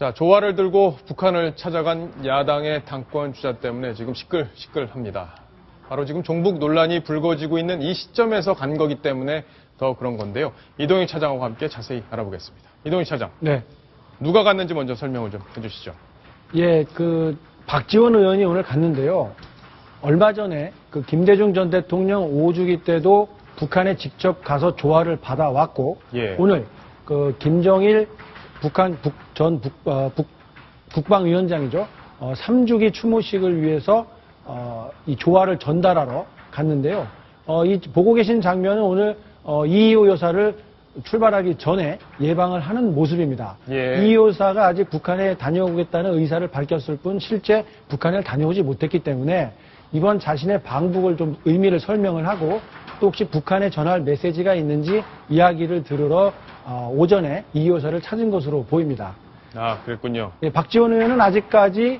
자, 조화를 들고 북한을 찾아간 야당의 당권 주자 때문에 지금 시끌시끌합니다. 바로 지금 종북 논란이 불거지고 있는 이 시점에서 간 거기 때문에 더 그런 건데요. 이동희 차장과 함께 자세히 알아보겠습니다. 이동희 차장. 네. 누가 갔는지 먼저 설명을 좀 해주시죠. 예, 박지원 의원이 오늘 갔는데요. 얼마 전에 김대중 전 대통령 5주기 때도 북한에 직접 가서 조화를 받아왔고, 예. 오늘 김정일 북한 국방위원장이죠. 3주기 추모식을 위해서 이 조화를 전달하러 갔는데요. 이 보고 계신 장면은 오늘 이희호 여사를 출발하기 전에 예방을 하는 모습입니다. 예. 이희호 여사가 아직 북한에 다녀오겠다는 의사를 밝혔을 뿐 실제 북한을 다녀오지 못했기 때문에 이번 자신의 방북을 좀 의미를 설명을 하고 또 혹시 북한에 전할 메시지가 있는지 이야기를 들으러 오전에 이희호 여사를 찾은 것으로 보입니다. 아, 그랬군요. 예, 박지원 의원은 아직까지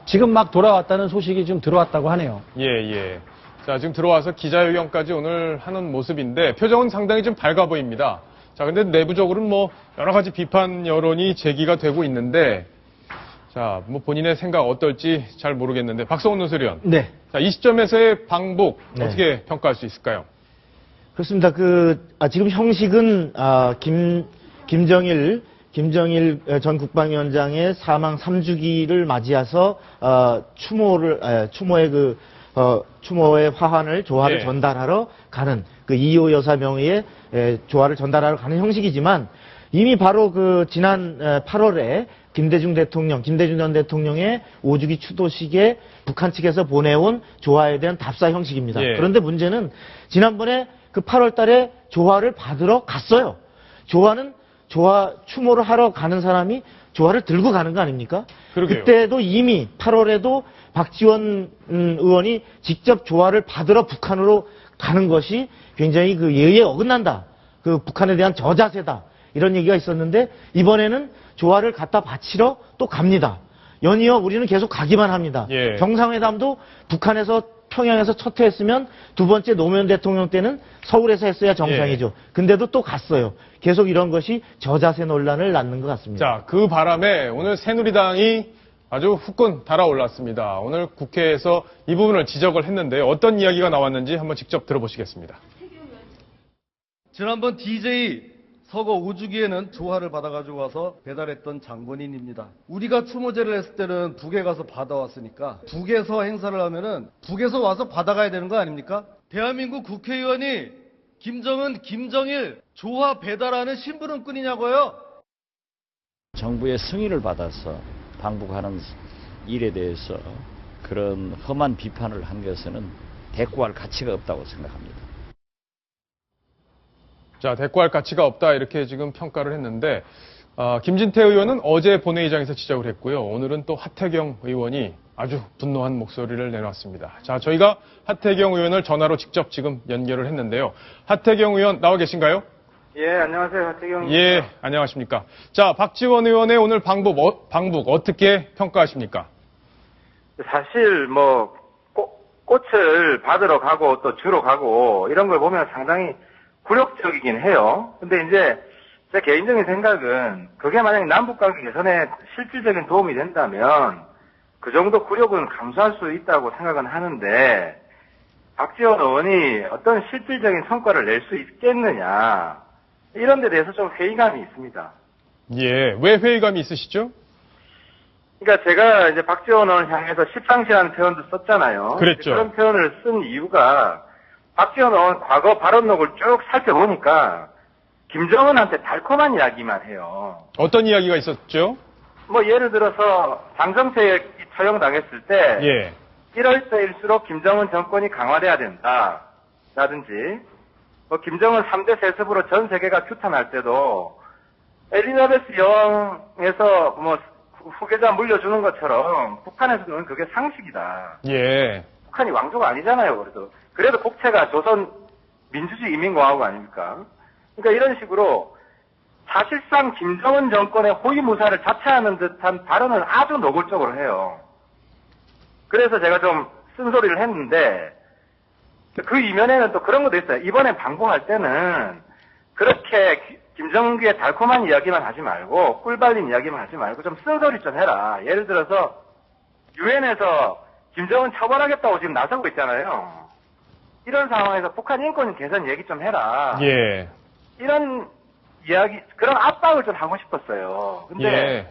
지금 막 돌아왔다는 소식이 좀 들어왔다고 하네요. 예. 자, 지금 들어와서 기자회견까지 오늘 하는 모습인데 표정은 상당히 좀 밝아 보입니다. 자, 근데 내부적으로는 여러 가지 비판 여론이 제기가 되고 있는데 자, 본인의 생각 어떨지 잘 모르겠는데 박성훈 논설위원. 네. 자, 이 시점에서의 방북 네. 어떻게 평가할 수 있을까요? 그렇습니다. 지금 형식은 김정일 전 국방위원장의 사망 3주기를 맞이해서 추모의 화환을 조화를 예. 전달하러 가는 이희호 여사 명의의 조화를 전달하러 가는 형식이지만 이미 바로 지난 8월에 김대중 전 대통령의 5주기 추도식에 북한 측에서 보내온 조화에 대한 답사 형식입니다. 예. 그런데 문제는 지난번에 8월 달에 조화를 받으러 갔어요. 추모를 하러 가는 사람이 조화를 들고 가는 거 아닙니까? 그러게요. 그때도 이미 8월에도 박지원 의원이 직접 조화를 받으러 북한으로 가는 것이 굉장히 예의에 어긋난다. 북한에 대한 저자세다. 이런 얘기가 있었는데 이번에는 조화를 갖다 바치러 또 갑니다. 연이어 우리는 계속 가기만 합니다. 예. 정상회담도 북한에서 평양에서 첫 회했으면 두 번째 노무현 대통령 때는 서울에서 했어야 정상이죠. 예. 근데도 또 갔어요. 계속 이런 것이 저자세 논란을 낳는 것 같습니다. 자, 그 바람에 오늘 새누리당이 아주 후끈 달아올랐습니다. 오늘 국회에서 이 부분을 지적을 했는데 어떤 이야기가 나왔는지 한번 직접 들어보시겠습니다. 지난번 DJ 서거 5주기에는 조화를 받아가지고 와서 배달했던 장본인입니다. 우리가 추모제를 했을 때는 북에 가서 받아왔으니까 북에서 행사를 하면은 북에서 와서 받아가야 되는 거 아닙니까? 대한민국 국회의원이 김정은, 김정일 조화 배달하는 심부름꾼이냐고요? 정부의 승인을 받아서 방북하는 일에 대해서 그런 험한 비판을 한 것에는 대꾸할 가치가 없다고 생각합니다. 자, 대꾸할 가치가 없다 이렇게 지금 평가를 했는데 김진태 의원은 어제 본회의장에서 지적을 했고요. 오늘은 또 하태경 의원이 아주 분노한 목소리를 내놨습니다. 자, 저희가 하태경 의원을 전화로 직접 지금 연결을 했는데요. 하태경 의원 나와 계신가요? 예, 안녕하세요. 하태경입니다. 예, 안녕하십니까. 자, 박지원 의원의 오늘 방북 어떻게 평가하십니까? 사실 꽃을 받으러 가고 또 주러 가고 이런 걸 보면 상당히 굴욕적이긴 해요. 근데 이제 제 개인적인 생각은 그게 만약에 남북관계 개선에 실질적인 도움이 된다면 그 정도 굴욕은 감수할 수 있다고 생각은 하는데 박지원 의원이 어떤 실질적인 성과를 낼 수 있겠느냐 이런 데 대해서 좀 회의감이 있습니다. 예, 왜 회의감이 있으시죠? 그러니까 제가 이제 박지원 의원을 향해서 십상시라는 표현도 썼잖아요. 그랬죠. 그런 표현을 쓴 이유가 박지원 의원 과거 발언록을 쭉 살펴보니까 김정은한테 달콤한 이야기만 해요. 어떤 이야기가 있었죠? 예를 들어서 장정책이 처형당했을 때 예. 이럴 때일수록 김정은 정권이 강화돼야 된다. 라든지 김정은 3대 세습으로 전 세계가 규탄할 때도 엘리자베스 여왕에서 후계자 물려주는 것처럼 북한에서는 그게 상식이다. 예. 북한이 왕조가 아니잖아요. 그래도 국채가 조선 민주주의 인민공화국 아닙니까? 그러니까 이런 식으로 사실상 김정은 정권의 호위무사를 자처하는 듯한 발언을 아주 노골적으로 해요. 그래서 제가 좀 쓴소리를 했는데 그 이면에는 또 그런 것도 있어요. 이번에 방북할 때는 그렇게 김정규의 달콤한 이야기만 하지 말고 꿀 발린 이야기만 하지 말고 좀 쓴소리 좀 해라. 예를 들어서 유엔에서 김정은 처벌하겠다고 지금 나서고 있잖아요. 이런 상황에서 북한 인권 개선 얘기 좀 해라. 예. 이런 이야기, 그런 압박을 좀 하고 싶었어요. 근데 예.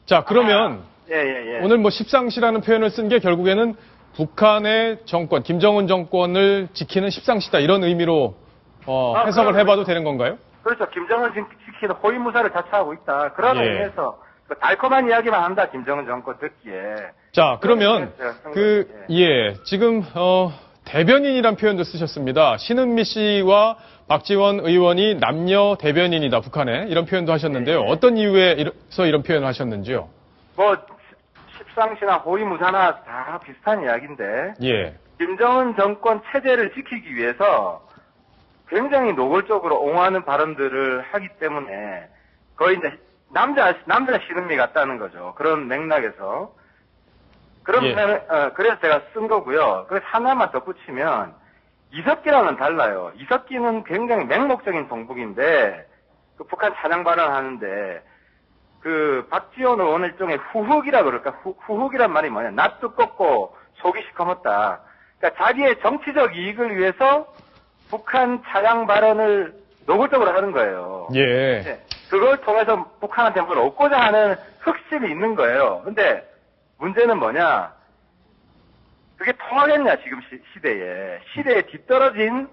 자, 그러면 예. 오늘 뭐 십상시라는 표현을 쓴 게 결국에는 북한의 정권, 김정은 정권을 지키는 십상시다 이런 의미로 해석을 해봐도 되는 건가요? 그렇죠. 김정은 지키는 호위무사를 자처하고 있다. 그런 예. 의미에서 그 달콤한 이야기만 한다. 김정은 정권 듣기에. 자, 그러면 지금 대변인이란 표현도 쓰셨습니다. 신은미 씨와 박지원 의원이 남녀 대변인이다, 북한에. 이런 표현도 하셨는데요. 어떤 이유에서 이런 표현을 하셨는지요? 뭐 십상시나 호위무사나 다 비슷한 이야기인데 예. 김정은 정권 체제를 지키기 위해서 굉장히 노골적으로 옹호하는 발언들을 하기 때문에 거의 이제 남자 신은미 같다는 거죠. 그런 맥락에서. 그러면 그래서 제가 쓴 거고요. 그래서 하나만 덧붙이면 이석기랑은 달라요. 이석기는 굉장히 맹목적인 동북인데 그 북한 찬양 발언하는데 그 박지원 의원 일종의 후흑이라 그럴까? 후흑이란 말이 뭐냐? 낯 두껍고 속이 시커멓다. 그러니까 자기의 정치적 이익을 위해서 북한 찬양 발언을 노골적으로 하는 거예요. 예. 네. 그걸 통해서 북한한테 뭘 얻고자 하는 흑심이 있는 거예요. 근데 문제는 뭐냐? 그게 통하겠냐, 지금 시대에 뒤떨어진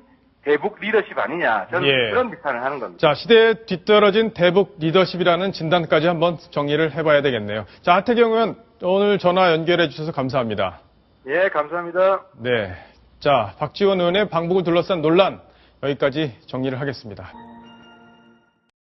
대북 리더십 아니냐. 저는 그런 비판을 하는 겁니다. 자, 시대에 뒤떨어진 대북 리더십이라는 진단까지 한번 정리를 해봐야 되겠네요. 자, 하태경 의원, 오늘 전화 연결해 주셔서 감사합니다. 예, 감사합니다. 네. 자, 박지원 의원의 방북을 둘러싼 논란, 여기까지 정리를 하겠습니다.